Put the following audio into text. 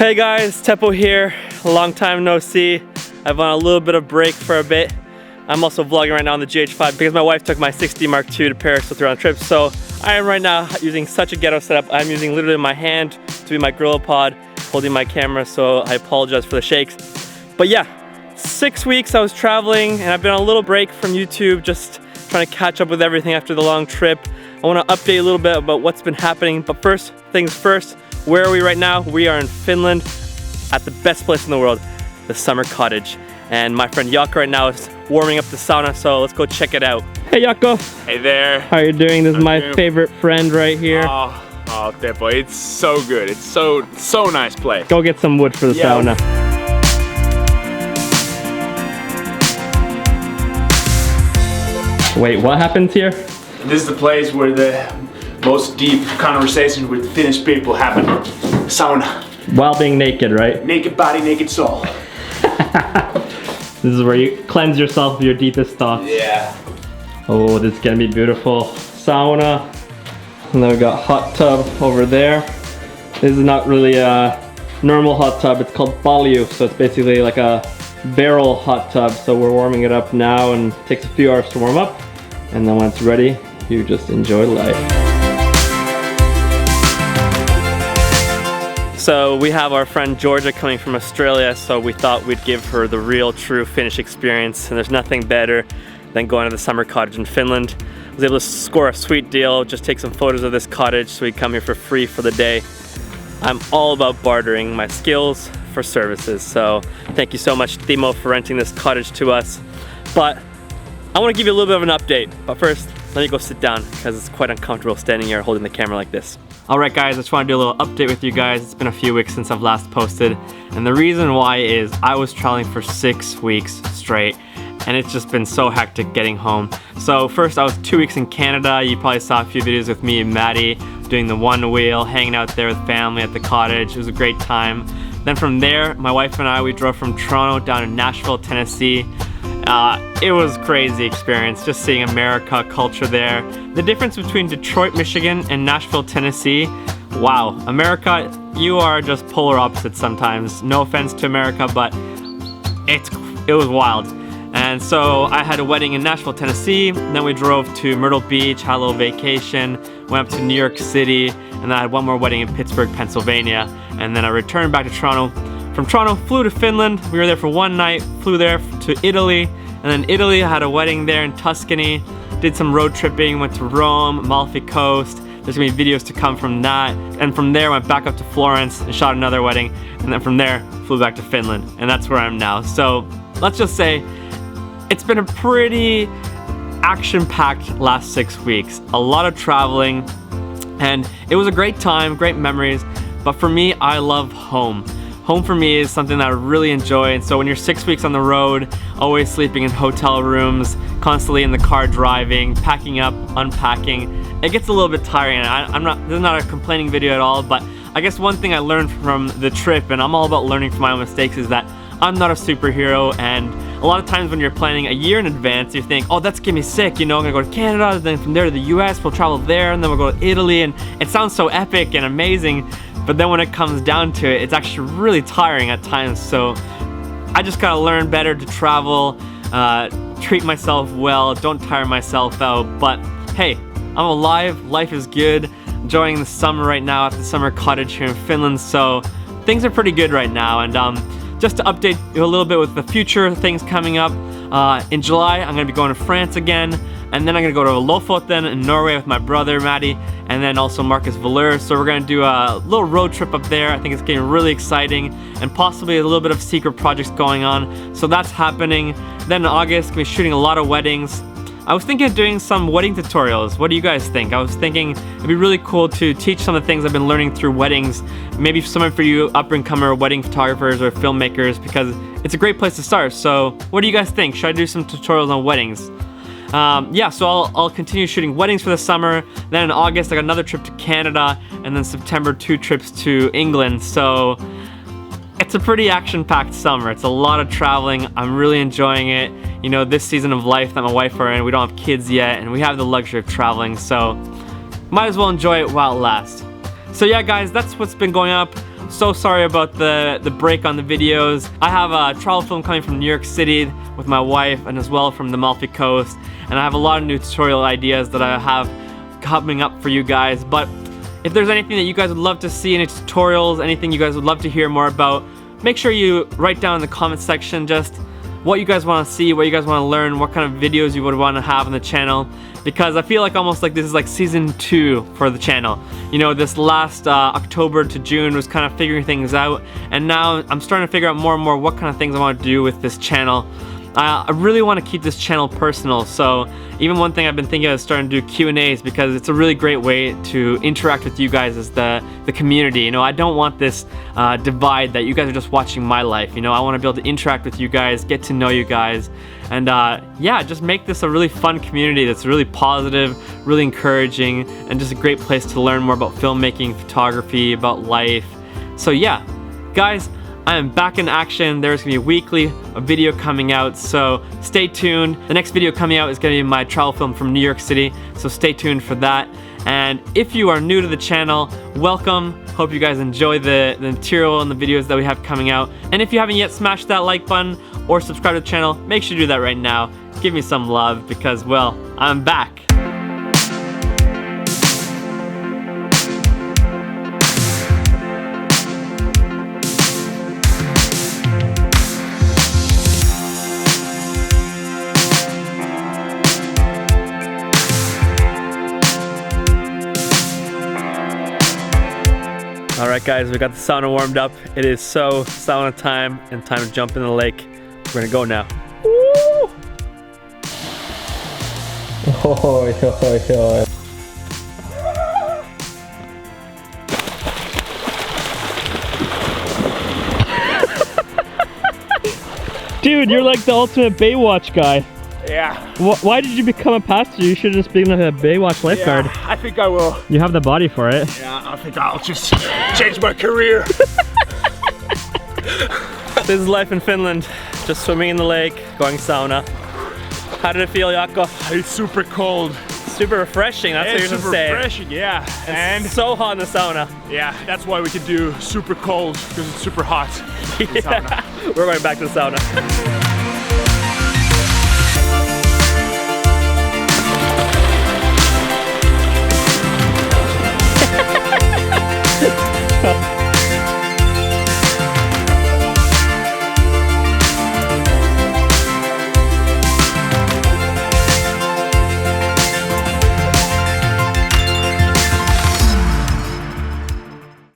Hey guys, Teppo here. Long time no see. I've on a little bit of break for a bit. I'm also vlogging right now on the GH5 because my wife took my 6D Mark II to Paris with her on trip. So I am right now using such a ghetto setup. I'm using literally my hand to be my Gorilla Pod, holding my camera, so I apologize for the shakes. But yeah, 6 weeks I was traveling and I've been on a little break from YouTube, just trying to catch up with everything after the long trip. I want to update a little bit about what's been happening, but first things first, where are we right now? We are in Finland at the best place in the world, the summer cottage. And my friend Jaakko right now is warming up the sauna, so let's go check it out. Hey Jaakko! Hey there! How are you doing? This is my favorite friend right here. Oh, Teppo, it's so good. It's so nice place. Go get some wood for the sauna. Wait, what happens here? This is the place where the most deep conversations with Finnish people happen. Sauna. While being naked, right? Naked body, naked soul. This is where you cleanse yourself of your deepest thoughts. Yeah. Oh, this is gonna be beautiful. Sauna. And then we got hot tub over there. This is not really a normal hot tub. It's called balju, so it's basically like a barrel hot tub. So we're warming it up now and it takes a few hours to warm up. And then when it's ready, you just enjoy life. So we have our friend Georgia coming from Australia, so we thought we'd give her the real, true Finnish experience. And there's nothing better than going to the summer cottage in Finland. I was able to score a sweet deal, just take some photos of this cottage so we come here for free for the day. I'm all about bartering my skills for services, so thank you so much, Timo, for renting this cottage to us. But I want to give you a little bit of an update, but first, let me go sit down because it's quite uncomfortable standing here holding the camera like this. Alright guys, I just want to do a little update with you guys. It's been a few weeks since I've last posted, and the reason why is I was traveling for 6 weeks straight, and it's just been so hectic getting home. So first I was 2 weeks in Canada. You probably saw a few videos with me and Maddie doing the one wheel, hanging out there with family at the cottage. It was a great time. Then from there, my wife and I, we drove from Toronto down to Nashville, Tennessee. It was a crazy experience, just seeing America, culture there. The difference between Detroit, Michigan and Nashville, Tennessee, wow. America, you are just polar opposites sometimes. No offense to America, but it was wild. And so I had a wedding in Nashville, Tennessee. Then we drove to Myrtle Beach, had a little vacation, went up to New York City, and then I had one more wedding in Pittsburgh, Pennsylvania. And then I returned back to Toronto. From Toronto, flew to Finland. We were there for one night, flew there to Italy. And then Italy, I had a wedding there in Tuscany. Did some road tripping, went to Rome, Amalfi Coast. There's gonna be videos to come from that. And from there, went back up to Florence and shot another wedding. And then from there, flew back to Finland. And that's where I am now. So let's just say, it's been a pretty action-packed last 6 weeks. A lot of traveling, and it was a great time, great memories. But for me, I love home. Home for me is something that I really enjoy, and so when you're 6 weeks on the road, always sleeping in hotel rooms, constantly in the car driving, packing up, unpacking, it gets a little bit tiring. This is not a complaining video at all, but I guess one thing I learned from the trip, and I'm all about learning from my own mistakes, is that I'm not a superhero. And a lot of times when you're planning a year in advance, you think, oh, that's gonna be sick, you know, I'm gonna go to Canada, then from there to the US, we'll travel there, and then we'll go to Italy, and it sounds so epic and amazing. But then when it comes down to it, it's actually really tiring at times. So I just gotta learn better to travel, treat myself well, don't tire myself out. But hey, I'm alive, life is good, enjoying the summer right now at the summer cottage here in Finland. So things are pretty good right now. And just to update you a little bit with the future things coming up, in July, I'm gonna be going to France again. And then I'm gonna go to Lofoten in Norway with my brother, Maddie, and then also Marcus Valeur. So we're gonna do a little road trip up there. I think it's getting really exciting, and possibly a little bit of secret projects going on. So that's happening. Then in August, gonna be shooting a lot of weddings. I was thinking of doing some wedding tutorials. What do you guys think? I was thinking it'd be really cool to teach some of the things I've been learning through weddings. Maybe some for you up-and-comer wedding photographers or filmmakers, because it's a great place to start. So what do you guys think? Should I do some tutorials on weddings? Yeah, so I'll continue shooting weddings for the summer. Then in August, I got another trip to Canada, and then September, 2 trips to England. So it's a pretty action-packed summer. It's a lot of traveling. I'm really enjoying it. You know, this season of life that my wife are in, we don't have kids yet, and we have the luxury of traveling, so might as well enjoy it while it lasts. So yeah, guys, that's what's been going up. so sorry about the break on the videos. I have a travel film coming from New York City with my wife and as well from the Amalfi Coast. And I have a lot of new tutorial ideas that I have coming up for you guys. But if there's anything that you guys would love to see, any tutorials, anything you guys would love to hear more about, make sure you write down in the comment section just what you guys want to see, what you guys want to learn, what kind of videos you would want to have on the channel, because I feel like almost like this is like season 2 for the channel. You know, this last October to June was kind of figuring things out, and now I'm starting to figure out more and more what kind of things I want to do with this channel. I really want to keep this channel personal, so even one thing I've been thinking of is starting to do Q&As, because it's a really great way to interact with you guys as the community. You know, I don't want this divide that you guys are just watching my life. You know, I want to be able to interact with you guys, get to know you guys, and yeah, just make this a really fun community that's really positive, really encouraging, and just a great place to learn more about filmmaking, photography, about life. So yeah, guys, I am back in action. There's gonna be weekly a video coming out, so stay tuned. The next video coming out is gonna be my travel film from New York City, so stay tuned for that. And if you are new to the channel, welcome. Hope you guys enjoy the material and the videos that we have coming out. And if you haven't yet smashed that like button or subscribe to the channel, make sure you do that right now. Give me some love because, well, I'm back. Alright guys, we got the sauna warmed up. It is so sauna time and time to jump in the lake. We're gonna go now. Woo! Dude, you're like the ultimate Baywatch guy. Yeah. Why did you become a pastor? You should have just been like a Baywatch lifeguard. Yeah, I think I will. You have the body for it. Yeah, I think I'll just change my career. This is life in Finland. Just swimming in the lake, going sauna. How did it feel, Jaakko? It's super cold. Super refreshing, that's what you're gonna say. Super refreshing, yeah. And so hot in the sauna. Yeah, that's why we can do super cold, because it's super hot in the sauna. We're going back to the sauna.